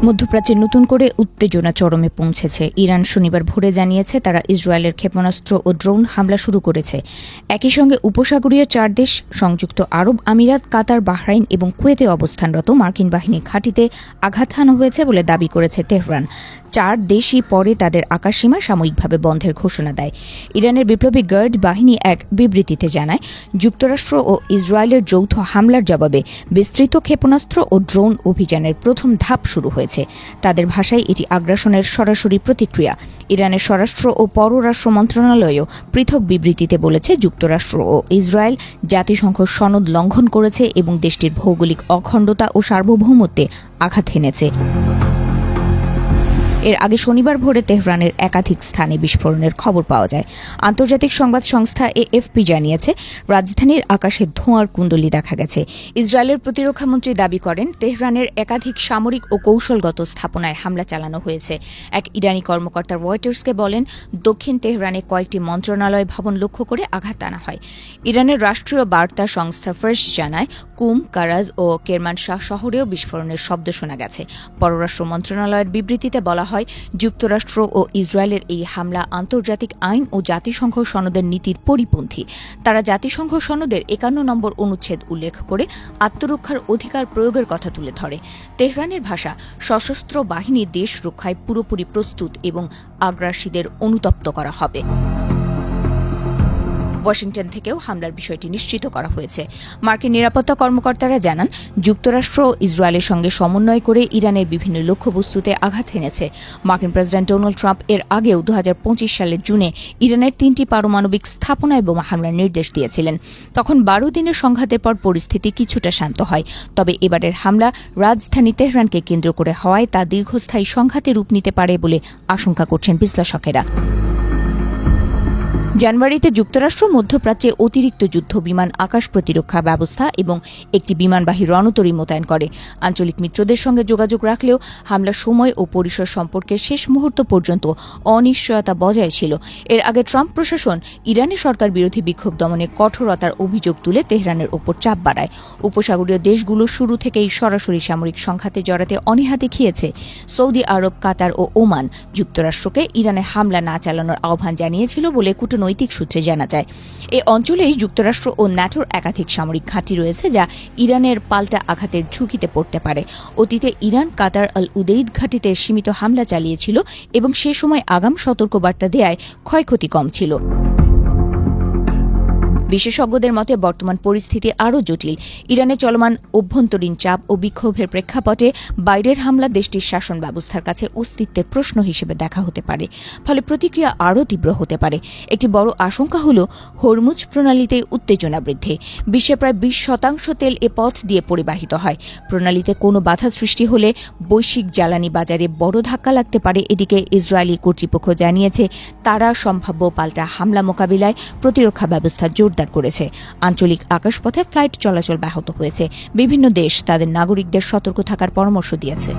মধ্যপ্রাচ্যে নতুন করে উত্তেজনা চরমে পৌঁছেছে। ইরান শনিবার ভোরে জানিয়েছে তারা ইসরায়েলের ক্ষেপণাস্ত্র ও ড্রোন হামলা শুরু করেছে। একই সঙ্গে উপসাগরীয় 4 দেশ সংযুক্ত আরব আমিরাত, কাতার, বাহরাইন এবং কুয়েতে অবস্থানরত মার্কিন বাহিনী ঘাঁটিতে আঘাত হানা হয়েছে বলে দাবি করেছে তেহরান। 4 দেশই পরে তাদের আকাশসীমা সাময়িকভাবে বন্ধের ঘোষণা দেয়। ইরানের বিপ্লবী গার্ড বাহিনী এক বিবৃতিতে জানায়, যুক্তরাষ্ট্র ও ইসরায়েলের যৌথ হামলার জবাবে বিস্তৃত ক্ষেপণাস্ত্র ও ড্রোন অভিযানের প্রথম ধাপ শুরু হয়েছে। তাদের ভাষায় এটি আগ্রাসনের সরাসরি প্রতিক্রিয়া। ইরানের স্বরাষ্ট্র ও পররাষ্ট্র মন্ত্রণালয়ও পৃথক বিবৃতিতে বলেছে, যুক্তরাষ্ট্র ও ইসরায়েল জাতিসংঘ সনদ লঙ্ঘন করেছে এবং দেশটির ভৌগোলিক অখণ্ডতা ও সার্বভৌমত্বে আঘাত হেনেছে। এর আগে শনিবার ভোরে তেহরানের একাধিক স্থানে বিস্ফোরণের খবর পাওয়া যায়। আন্তর্জাতিক সংবাদ সংস্থা এএফপি জানিয়েছে, রাজধানীর আকাশে ধোঁয়ার কুণ্ডলী দেখা গেছে। ইসরায়েলের প্রতিরক্ষামন্ত্রী দাবি করেন, তেহরানের একাধিক সামরিক ও কৌশলগত স্থাপনায় হামলা চালানো হয়েছে। এক ইরানি কর্মকর্তা রয়টার্সকে বলেন, দক্ষিণ তেহরানে কয়েকটি মন্ত্রণালয় ভবন লক্ষ্য করে আঘাত আনা হয়। ইরানের রাষ্ট্রীয় বার্তা সংস্থা ফার্স জানায়, কুম, কারাজ ও কেরমানশাহ শহরেও বিস্ফোরণের শব্দ শোনা গেছে। পররাষ্ট্র মন্ত্রণালয়ের বিবৃতিতে বলা হয়, যুক্তরাষ্ট্র ও ইসরায়েলের এই হামলা আন্তর্জাতিক আইন ও জাতিসংঘ সনদের নীতির পরিপন্থী। তারা জাতিসংঘ সনদের 51 নম্বর অনুচ্ছেদ উল্লেখ করে আত্মরক্ষার অধিকার প্রয়োগের কথা তুলে ধরে। তেহরানের ভাষা, সশস্ত্র বাহিনী দেশ রক্ষায় পুরোপুরি প্রস্তুত এবং আগ্রাসীদের অনুতপ্ত করা হবে। ওয়াশিংটন থেকেও হামলার বিষয়টি নিশ্চিত করা হয়েছে। মার্কিন নিরাপত্তা কর্মকর্তারা জানান, যুক্তরাষ্ট্র ও ইসরায়েলের সঙ্গে সমন্বয় করে ইরানের বিভিন্ন লক্ষ্যবস্তুতে আঘাত হেনেছে। মার্কিন প্রেসিডেন্ট ডোনাল্ড ট্রাম্প এর আগেও 2025 সালের জুনে ইরানের 3টি পারমাণবিক স্থাপনায় বোমা হামলার নির্দেশ দিয়েছিলেন। তখন 12 দিনের সংঘাতের পর পরিস্থিতি কিছুটা শান্ত হয়। তবে এবারের হামলা রাজধানী তেহরানকে কেন্দ্র করে হওয়ায় তা দীর্ঘস্থায়ী সংঘাতে রূপ নিতে পারে বলে আশঙ্কা করছেন বিশ্লেষকেরা। জানুয়ারিতে যুক্তরাষ্ট্র মধ্যপ্রাচ্যে অতিরিক্ত যুদ্ধ বিমান আকাশ প্রতিরক্ষা ব্যবস্থা এবং একটি বিমানবাহী রণতরী মোতায়েন করে। আঞ্চলিক মিত্রদের সঙ্গে যোগাযোগ রাখলেও হামলার সময় ও পরিসর সম্পর্কে শেষ মুহূর্ত পর্যন্ত অনিশ্চয়তা বজায় ছিল। এর আগে ট্রাম্প প্রশাসন ইরানি সরকার বিরোধী বিক্ষোভ দমনে কঠোরতার অভিযোগ তুলে তেহরানের ওপর চাপ বাড়ায়। উপসাগরীয় দেশগুলো শুরু থেকেই সরাসরি সামরিক সংঘাতে জড়াতে অনীহা দেখিয়েছে। সৌদি আরব, কাতার ও ওমান যুক্তরাষ্ট্রকে ইরানে হামলা না চালানোর আহ্বান জানিয়েছিল বলে নৈতিক সূত্রে জানা যায়। এ অঞ্চলেই যুক্তরাষ্ট্র ও ন্যাটোর একাধিক সামরিক ঘাঁটি রয়েছে, যা ইরানের পাল্টা আঘাতের ঝুঁকিতে পড়তে পারে। অতীতে ইরান কাতার আল উদেইদ ঘাঁটিতে সীমিত হামলা চালিয়েছিল এবং সে সময় আগাম সতর্কবার্তা দেয়ায় ক্ষয়ক্ষতি কম ছিল। বিশেষজ্ঞদের মতে বর্তমান পরিস্থিতি আরও জটিল। ইরানে চলমান অভ্যন্তরীণ চাপ ও বিক্ষোভের প্রেক্ষাপটে বাইরের হামলা দেশটির শাসন ব্যবস্থার কাছে অস্তিত্বের প্রশ্ন হিসেবে দেখা হতে পারে। ফলে প্রতিক্রিয়া আরও তীব্র হতে পারে। একটি বড় আশঙ্কা হল হরমুজ প্রণালীতে উত্তেজনা বৃদ্ধি। বিশ্বে প্রায় 20% তেল এ পথ দিয়ে পরিবাহিত হয়। প্রণালীতে কোনো বাধা সৃষ্টি হলে বৈশ্বিক জ্বালানি বাজারে বড় ধাক্কা লাগতে পারে। এদিকে ইসরায়েলি কর্তৃপক্ষ জানিয়েছে, তারা সম্ভাব্য পাল্টা হামলা মোকাবিলায় প্রতিরক্ষা ব্যবস্থা জোরদার করেছে। আঞ্চলিক আকাশপথে ফ্লাইট চলাচল ব্যাহত হয়েছে। বিভিন্ন দেশ তাদের নাগরিকদের সতর্ক থাকার পরামর্শ দিয়েছে।